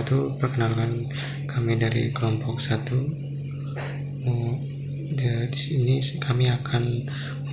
wabarakatuh. Perkenalkan, kami dari kelompok 1. Di sini kami akan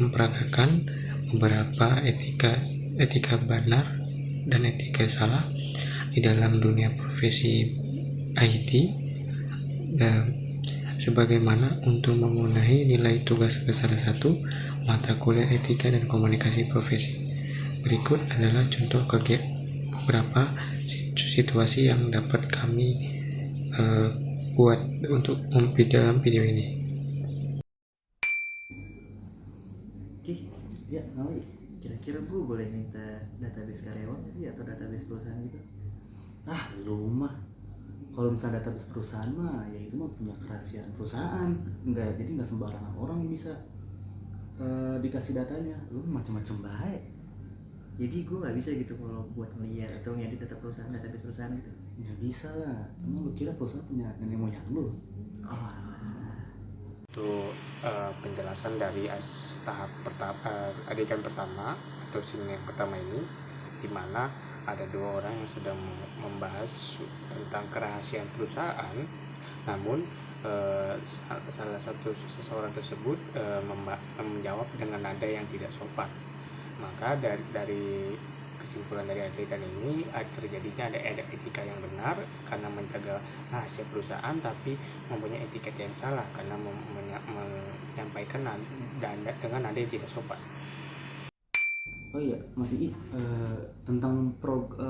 memperagakan beberapa etika benar dan etika salah di dalam dunia profesi IT, dan sebagaimana untuk memenuhi nilai tugas besar 1 mata kuliah etika dan komunikasi profesi. Berikut adalah contoh beberapa situasi yang dapat kami buat untuk dalam video ini. Oke, ya Maui, kira-kira gue boleh minta database karyawan sih atau database perusahaan gitu? Lu mah kalau misalnya database perusahaan mah ya itu mah punya kerahasiaan perusahaan, jadi nggak sembarangan orang bisa dikasih datanya. Lu macam-macam baik. Jadi gue nggak bisa gitu kalau buat ngeliat atau ngedit data perusahaan, database perusahaan gitu? Ya bisa lah, emang lu kira perusahaan punya nenek moyang lu? Itu penjelasan dari tahap adegan pertama atau scene yang pertama ini, di mana ada 2 orang yang sedang membahas tentang kerahasiaan perusahaan. Namun salah satu seseorang tersebut menjawab dengan nada yang tidak sopan. Maka dari kesimpulan dari adegan ini terjadinya ada etika yang benar karena menjaga rahasia perusahaan, tapi mempunyai etiket yang salah karena menyampaikan dengan nada yang tidak sopan. Oh iya, masih tentang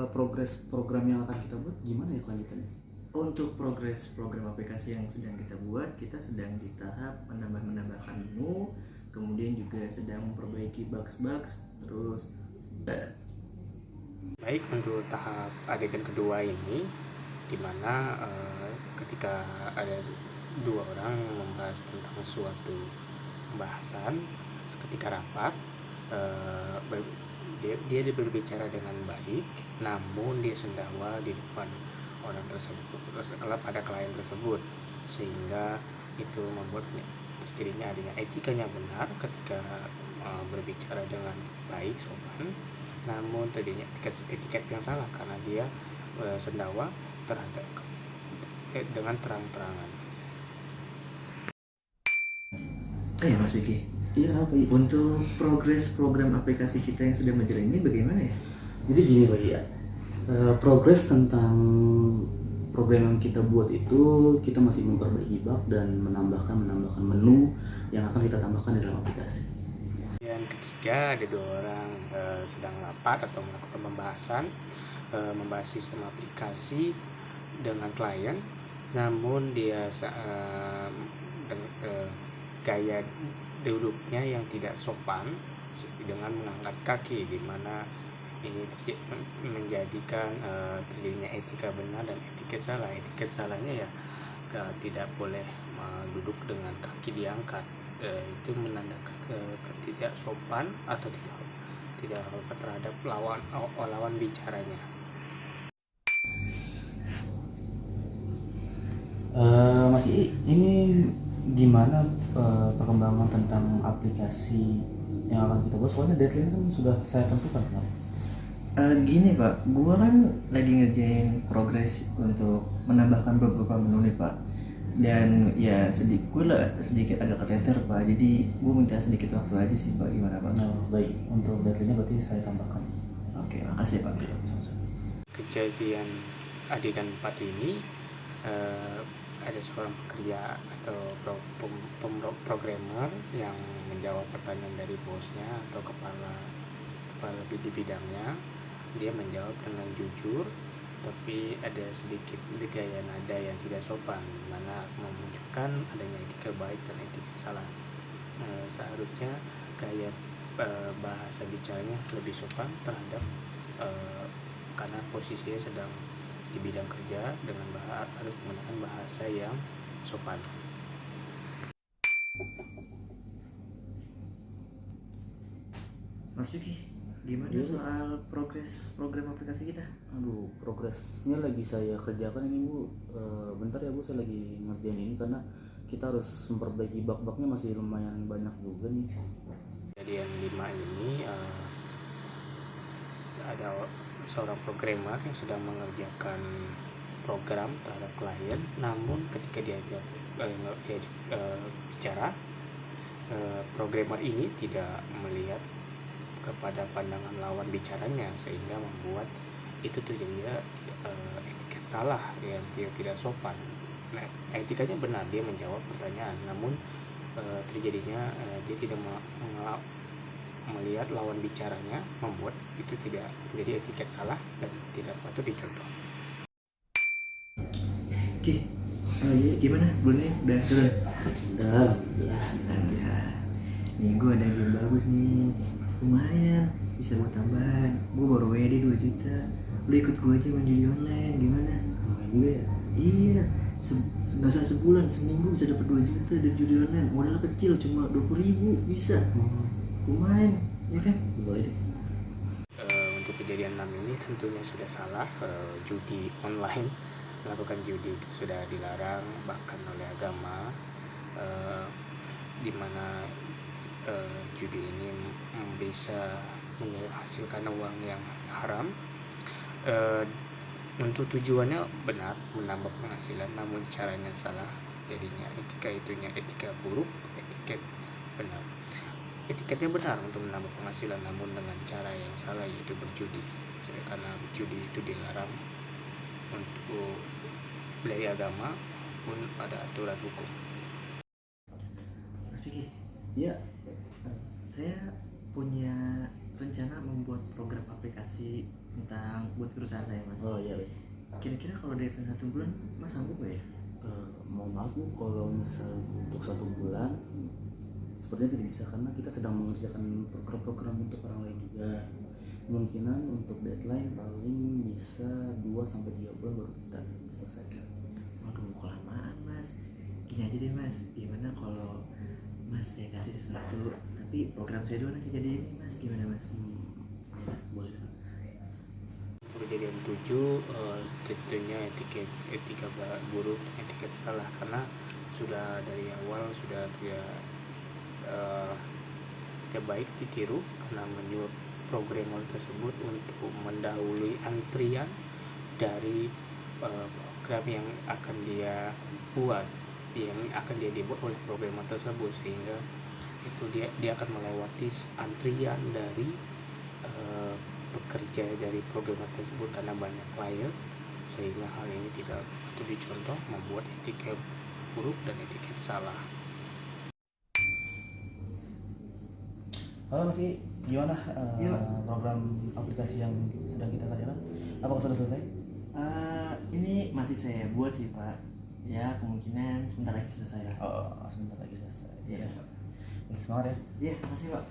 progres program yang akan kita buat gimana ya kelanjutannya? Untuk progres program aplikasi yang sedang kita buat, kita sedang di tahap menambahkan menu, kemudian juga sedang memperbaiki bugs, terus Baik, untuk tahap adegan kedua ini, di mana ketika ada 2 orang yang membahas tentang suatu pembahasan ketika rapat, dia berbicara dengan baik, namun dia sendawa di depan orang tersebut pada klien tersebut, sehingga itu membuat terjadinya adanya etikanya benar ketika berbicara dengan baik, sopan, namun terjadinya etiket yang salah karena dia sendawa terhadap dengan terang-terangan. Mas Vicky, Iya apa ya? untuk progres program aplikasi kita yang sedang berjalan ini bagaimana ya? Jadi gini Pak ya, progres tentang program yang kita buat itu kita masih memperbaiki bug dan menambahkan menu yang akan kita tambahkan di dalam aplikasi. Yang ketiga, ada 2 orang sedang rapat atau melakukan pembahasan membahas sistem aplikasi dengan klien, namun dia gaya duduknya yang tidak sopan dengan mengangkat kaki, di mana ini menjadikan terjadinya etika benar dan etiket salah. Etiket salahnya ya tidak boleh duduk dengan kaki diangkat, itu menandakan ketidak sopan atau tidak hormat terhadap lawan bicaranya. Masih ini gimana perkembangan tentang aplikasi yang akan kita buat, soalnya deadline kan sudah saya tentukan kemarin. Gini Pak, gua kan lagi ngerjain progres untuk menambahkan beberapa menu nih Pak. Dan ya sedikit agak keteter Pak, jadi gua minta sedikit waktu aja sih Pak, gimana Pak? Baik, untuk deadline-nya berarti saya tambahkan. Oke, makasih Pak. Kejadian adegan 4 ini ada seorang pekerja atau programmer yang menjawab pertanyaan dari bosnya atau kepala di bidangnya. Dia menjawab dengan jujur, tapi ada sedikit gaya nada yang tidak sopan, mana menunjukkan adanya etika baik dan etika salah. Seharusnya gaya bahasa bicaranya lebih sopan terhadap karena posisinya sedang di bidang kerja, dengan harus menggunakan bahasa yang sopan. Mas Vicky, gimana soal progres program aplikasi kita? Progresnya lagi saya kerjakan ini Bu. Bentar ya Bu, saya lagi ngerjain ini karena kita harus memperbaiki bug-bugnya, masih lumayan banyak juga nih. Jadi yang 5 ini ada seorang programmer yang sedang mengerjakan program terhadap klien, namun ketika diajak bicara, programmer ini tidak melihat kepada pandangan lawan bicaranya, sehingga membuat itu terjadi etiket salah yang tidak sopan. Nah, etikanya benar, dia menjawab pertanyaan, namun terjadinya dia tidak melihat lawan bicaranya, membuat itu tidak menjadi etiket salah dan tidak patut dicontoh. Oke, iya, gimana? Belum udah turun? Udah. Alhamdulillah. Nih gue ada game bagus nih, lumayan bisa buat tambahan. Gue baru WD 2 juta. Lu ikut gue aja main judi online, gimana? Main juga ya? Iya, nggak usah sebulan, seminggu bisa dapat 2 juta dari judi online. Modal kecil cuma 20.000 bisa. Lumayan, ya kan? Boleh deh. Untuk kejadian 6 ini tentunya sudah salah. Judi online, melakukan judi itu sudah dilarang bahkan oleh agama, dimana judi ini bisa menghasilkan uang yang haram. Untuk tujuannya benar, menambah penghasilan, namun caranya salah, jadinya etika buruk. Etiket benar, etiketnya benar untuk menambah penghasilan, namun dengan cara yang salah, yaitu berjudi. Karena judi itu dilarang untuk dari agama pun ada aturan hukum. Mas Piki, ya, saya punya rencana membuat program aplikasi tentang buat perusahaan saya, Mas. Oh iya. Kira-kira kalau deadline 1 bulan, Mas sanggup gak ya? Mohon maaf Bu, kalau misal untuk 1 bulan sepertinya tidak bisa, karena kita sedang mengerjakan program-program untuk orang lain juga. Kemungkinan untuk deadline paling bisa 2-3 bulan baru kita selesaikan. Waduh, kelamaan Mas. Gini aja deh Mas, gimana kalau Mas saya kasih sesuatu, tapi program saya doang aja jadi ini Mas, gimana Mas? Ya, boleh. Kejadian 7, tentunya etika buruk, etiket salah, karena sudah dari awal sudah tidak baik ditiru, karena menyuruh programmer tersebut untuk mendahului antrian dari program yang akan dia buat, oleh programmer tersebut, sehingga itu dia akan melewati antrian dari bekerja dari programmer tersebut karena banyak klien, sehingga hal ini tidak patut dicontoh, membuat etiket buruk dan etiket salah. Halo Mas, gimana Iya, program aplikasi yang sedang kita kerjakan? Apakah sudah selesai? Ini masih saya buat sih Pak. Ya kemungkinan sebentar lagi selesai lah. Oh, sebentar lagi selesai. Iya. Semangat ya. Iya, makasih Pak.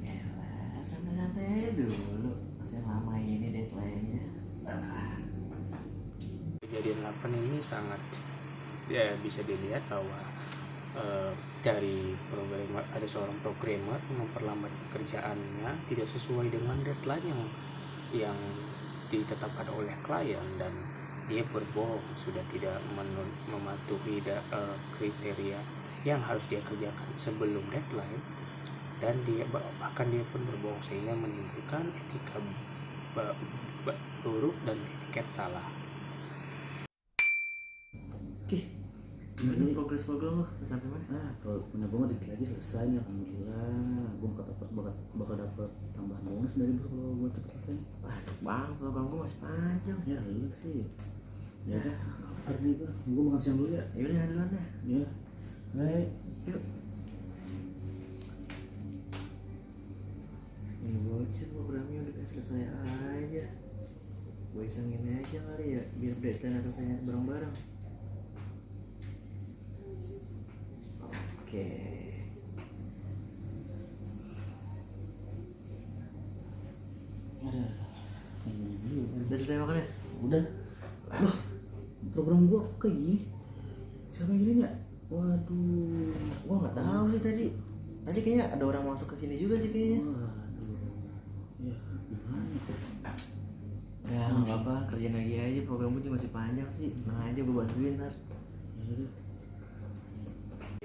Ya lah, santai-santai aja dulu. Masih lama ini deadline-nya. Kejadian 8 ini sangat bisa dilihat bahwa dari programmer, ada seorang programmer memperlambat pekerjaannya tidak sesuai dengan deadline yang ditetapkan oleh klien, dan dia berbohong, sudah tidak mematuhi kriteria yang harus dia kerjakan sebelum deadline, dan bahkan dia pun berbohong, sehingga menimbulkan etika buruk dan etiket salah. Oke, gimana progres program lo? Sampai mana? Kalau punya gue mah dikit lagi selesai nih, alhamdulillah. Gue bakal dapat tambahan bonus dari bos kalau gue cepet selesai. Wah, bang, program gue masih panjang. Ya lu sih. Ya udah, lapar nih gue makan siang dulu ya. Ya udah duluan dah. Ya. Baik. Yuk. Ini bocil programnya udah selesai aja. Gue isengin aja kali ya, biar deadline selesai bareng-bareng. Oke. Ada. Udah selesai makannya? Udah. Loh, program gue kok kayak gini? Siapa yang gini ya? Waduh. Gua nggak tahu sih tadi. Tadi kayaknya ada orang masuk ke sini juga sih kayaknya. Waduh. Ya, gimana tuh? Ya nggak apa-apa, kerjain lagi aja. Program gue juga masih panjang sih. Nah aja gue bantuin ntar. Ya udah.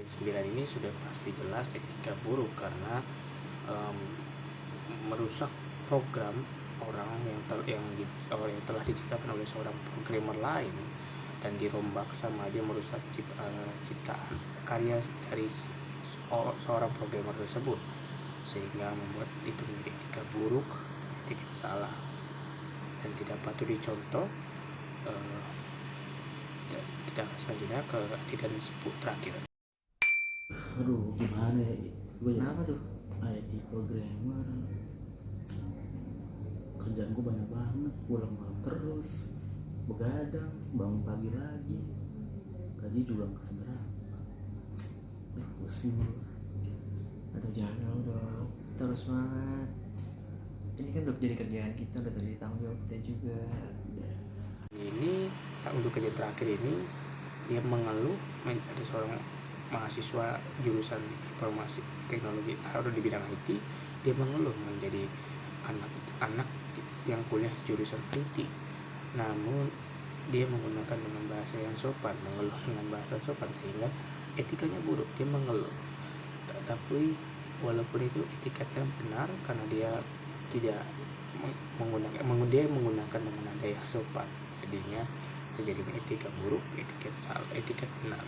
9 ini sudah pasti jelas etika buruk, karena merusak program orang yang telah diciptakan oleh seorang programmer lain dan dirombak sama dia, merusak ciptaan karya dari seorang programmer tersebut, sehingga membuat itu menjadi etika buruk, etika salah, dan tidak patut dicontoh. Kita selanjutnya ke editan terakhir. Aduh, gimana ya? Gue Kenapa tuh? IT programmer, kerjaan gue banyak banget, pulang malam terus, begadang, bangun pagi lagi, gaji juga nggak seberapa. Pusing gue. Atau jangan dong, terus semangat. Ini kan udah jadi kerjaan kita, udah jadi tanggung jawab kita juga. Ini untuk kerja terakhir ini dia mengeluh, ada seorang mahasiswa jurusan informasi teknologi atau di bidang IT, dia mengeluh menjadi anak yang kuliah jurusan IT, namun dia menggunakan dengan bahasa yang sopan, mengeluh dengan bahasa sopan sehingga etikanya buruk. Dia mengeluh, tapi walaupun itu etikanya benar karena dia tidak menggunakan dengan nada yang sopan, jadinya terjadi etika buruk, etiket salah, etiket benar.